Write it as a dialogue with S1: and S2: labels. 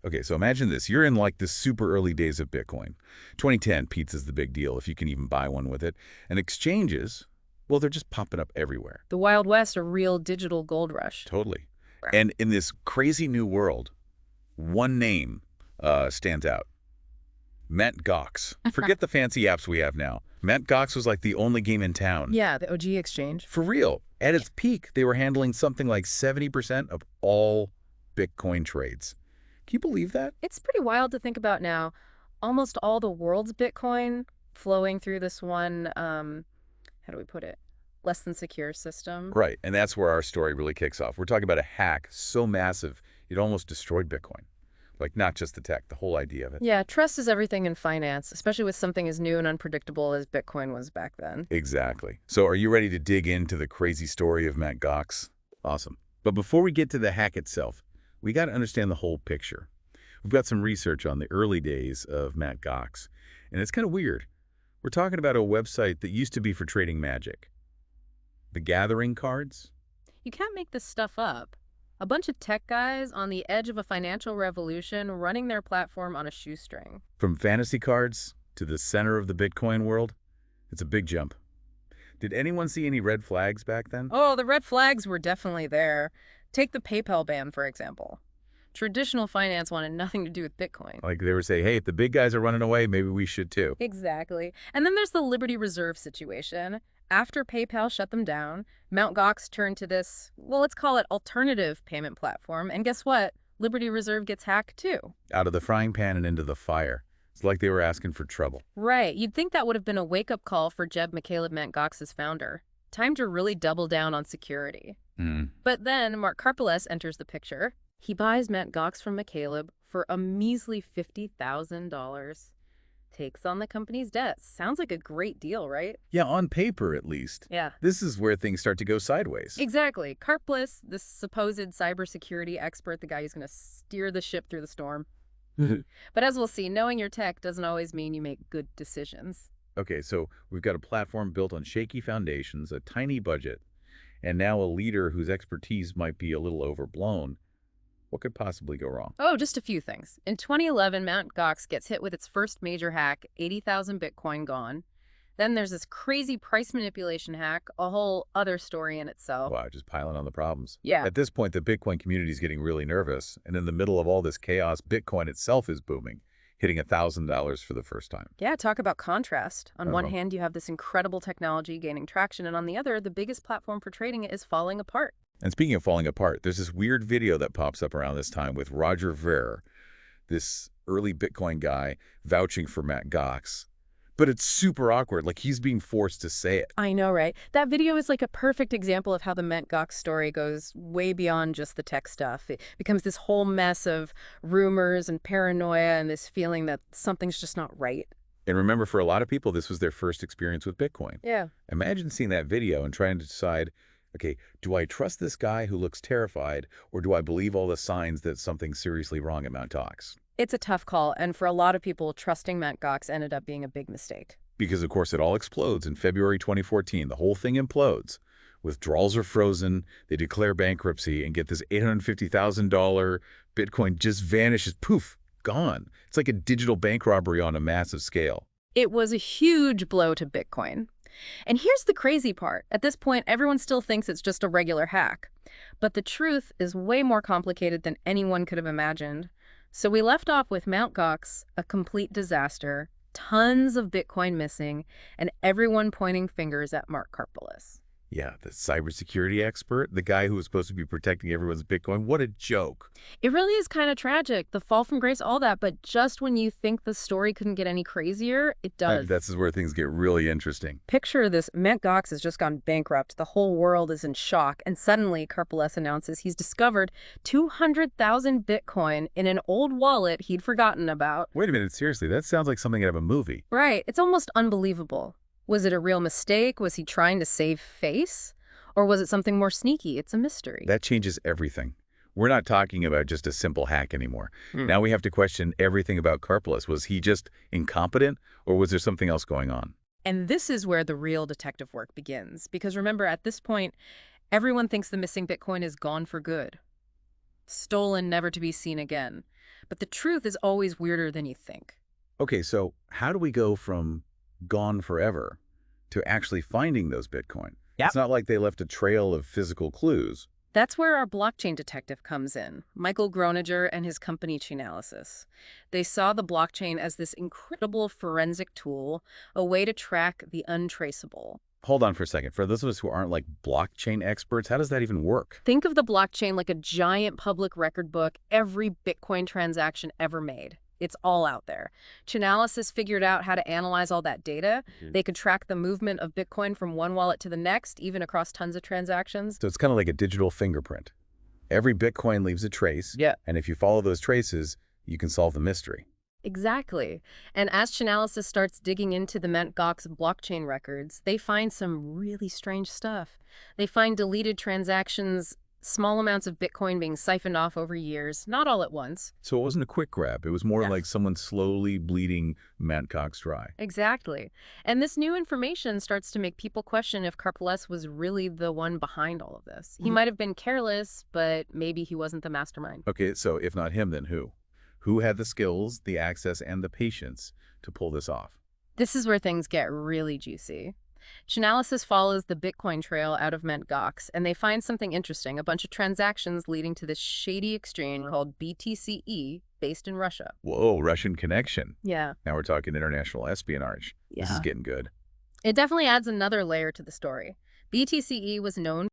S1: Okay, so imagine this. You're in like the super early days of Bitcoin. 2010, pizza's the big deal if you can even buy one with it. And exchanges, well, they're just popping up everywhere.
S2: The Wild West, a real digital gold rush.
S1: Totally. And in this crazy new world, one name stands out. MTGOX. Forget the fancy apps we have now. MTGOX was like the only game in town.
S2: Yeah, the OG exchange.
S1: For real. At its peak, they were handling something like 70% of all Bitcoin trades. Can you believe that?
S2: It's pretty wild to think about now. Almost all the world's Bitcoin flowing through this one, how do we put it? Less than secure system.
S1: Right, and that's where our story really kicks off. We're talking about a hack so massive, it almost destroyed Bitcoin. Like, not just the tech, the whole idea of it.
S2: Yeah, trust is everything in finance, especially with something as new and unpredictable as Bitcoin was back then.
S1: Exactly. So are you ready to dig into the crazy story of MTGOX? Awesome. But before we get to the hack itself, we got to understand the whole picture. We've got some research on the early days of MTGOX, and it's kind of weird. We're talking about a website that used to be for trading magic. The Gathering cards?
S2: You can't make this stuff up. A bunch of tech guys on the edge of a financial revolution running their platform on a shoestring.
S1: From fantasy cards to the center of the Bitcoin world, it's a big jump. Did anyone see any red flags back then?
S2: Oh, the red flags were definitely there. Take the PayPal ban, for example. Traditional finance wanted nothing to do with Bitcoin.
S1: Like they were saying, hey, if the big guys are running away, maybe we should too.
S2: Exactly. And then there's the Liberty Reserve situation. After PayPal shut them down, Mt. Gox turned to this, well, let's call it alternative payment platform. And guess what? Liberty Reserve gets hacked too.
S1: Out of the frying pan and into the fire. It's like they were asking for trouble.
S2: Right. You'd think that would have been a wake-up call for Jeb McCaleb, Mt. Gox's founder. Time to really double down on security. But then Mark Karpeles enters the picture. He buys Mt. Gox from McCaleb for a measly $50,000. Takes on the company's debt. Sounds like a great deal, right?
S1: Yeah, on paper at least.
S2: Yeah.
S1: This is where things start to go sideways.
S2: Exactly. Karpeles, this supposed cybersecurity expert, the guy who's going to steer the ship through the storm. But as we'll see, knowing your tech doesn't always mean you make good decisions.
S1: Okay, so we've got a platform built on shaky foundations, a tiny budget, and now a leader whose expertise might be a little overblown. What could possibly go wrong?
S2: Oh, just a few things. In 2011, Mt. Gox gets hit with its first major hack, 80,000 Bitcoin gone. Then there's this crazy price manipulation hack, a whole other story in itself.
S1: Wow, just piling on the problems.
S2: Yeah.
S1: At this point, the Bitcoin community is getting really nervous, and in the middle of all this chaos, Bitcoin itself is booming, hitting $1,000 for the first time.
S2: Yeah, talk about contrast. On one hand, you have this incredible technology gaining traction, and on the other, the biggest platform for trading it is falling apart.
S1: And speaking of falling apart, there's this weird video that pops up around this time with Roger Ver, this early Bitcoin guy, vouching for Mt. Gox. But it's super awkward, like he's being forced to say it.
S2: I know, right? That video is like a perfect example of how the Mt. Gox story goes way beyond just the tech stuff. It becomes this whole mess of rumors and paranoia and this feeling that something's just not right.
S1: And remember, for a lot of people, this was their first experience with Bitcoin.
S2: Yeah.
S1: Imagine seeing that video and trying to decide, okay, do I trust this guy who looks terrified, or do I believe all the signs that something's seriously wrong at Mt. Gox?
S2: It's a tough call, and for a lot of people, trusting Mt. Gox ended up being a big mistake.
S1: Because, of course, it all explodes in February 2014. The whole thing implodes. Withdrawals are frozen, they declare bankruptcy, and get this $850,000 Bitcoin just vanishes. Poof, gone. It's like a digital bank robbery on a massive scale.
S2: It was a huge blow to Bitcoin. And here's the crazy part. At this point, everyone still thinks it's just a regular hack. But the truth is way more complicated than anyone could have imagined. So we left off with Mt. Gox, a complete disaster, tons of Bitcoin missing, and everyone pointing fingers at Mark Karpeles.
S1: Yeah, the cybersecurity expert, the guy who was supposed to be protecting everyone's Bitcoin. What a joke.
S2: It really is kind of tragic, the fall from grace, all that, but just when you think the story couldn't get any crazier, it does.
S1: That's where things get really interesting.
S2: Picture this, Mt. Gox has just gone bankrupt, the whole world is in shock, and suddenly Karpeles announces he's discovered 200,000 Bitcoin in an old wallet he'd forgotten about.
S1: Wait a minute, seriously, that sounds like something out of a movie.
S2: Right, it's almost unbelievable. Was it a real mistake? Was he trying to save face? Or was it something more sneaky? It's a mystery.
S1: That changes everything. We're not talking about just a simple hack anymore. Now we have to question everything about Karpeles. Was he just incompetent, or was there something else going on?
S2: And this is where the real detective work begins. Because remember, at this point, everyone thinks the missing Bitcoin is gone for good. Stolen, never to be seen again. But the truth is always weirder than you think.
S1: Okay, so how do we go from gone forever to actually finding those Bitcoin?
S2: Yep.
S1: It's not like they left a trail of physical clues.
S2: That's where our blockchain detective comes in, Michael Groninger and his company Chainalysis. They saw the blockchain as this incredible forensic tool, a way to track the untraceable.
S1: Hold on for a second. For those of us who aren't like blockchain experts, how does that even work?
S2: Think of the blockchain like a giant public record book, every Bitcoin transaction ever made. It's all out there. Chainalysis figured out how to analyze all that data. They could track the movement of Bitcoin from one wallet to the next, even across tons of transactions.
S1: So it's kind of like a digital fingerprint. Every Bitcoin leaves a trace.
S2: Yeah.
S1: And if you follow those traces, you can solve the mystery.
S2: Exactly. And as Chainalysis starts digging into the MTGOX blockchain records, they find some really strange stuff. They find deleted transactions, small amounts of Bitcoin being siphoned off over years, not all at once.
S1: So it wasn't a quick grab. It was more
S2: Yeah.
S1: like someone slowly bleeding Mt. Cox dry.
S2: Exactly. And this new information starts to make people question if Karpelès was really the one behind all of this. He might have been careless, but maybe he wasn't the mastermind.
S1: Okay, so if not him, then who? Who had the skills, the access, and the patience to pull this off?
S2: This is where things get really juicy. Chainalysis follows the Bitcoin trail out of Mt. Gox, and they find something interesting, a bunch of transactions leading to this shady exchange called BTCE, based in Russia.
S1: Whoa, Russian connection.
S2: Yeah.
S1: Now we're talking international espionage. This is
S2: Yeah.
S1: getting good.
S2: It definitely adds another layer to the story. BTCE was known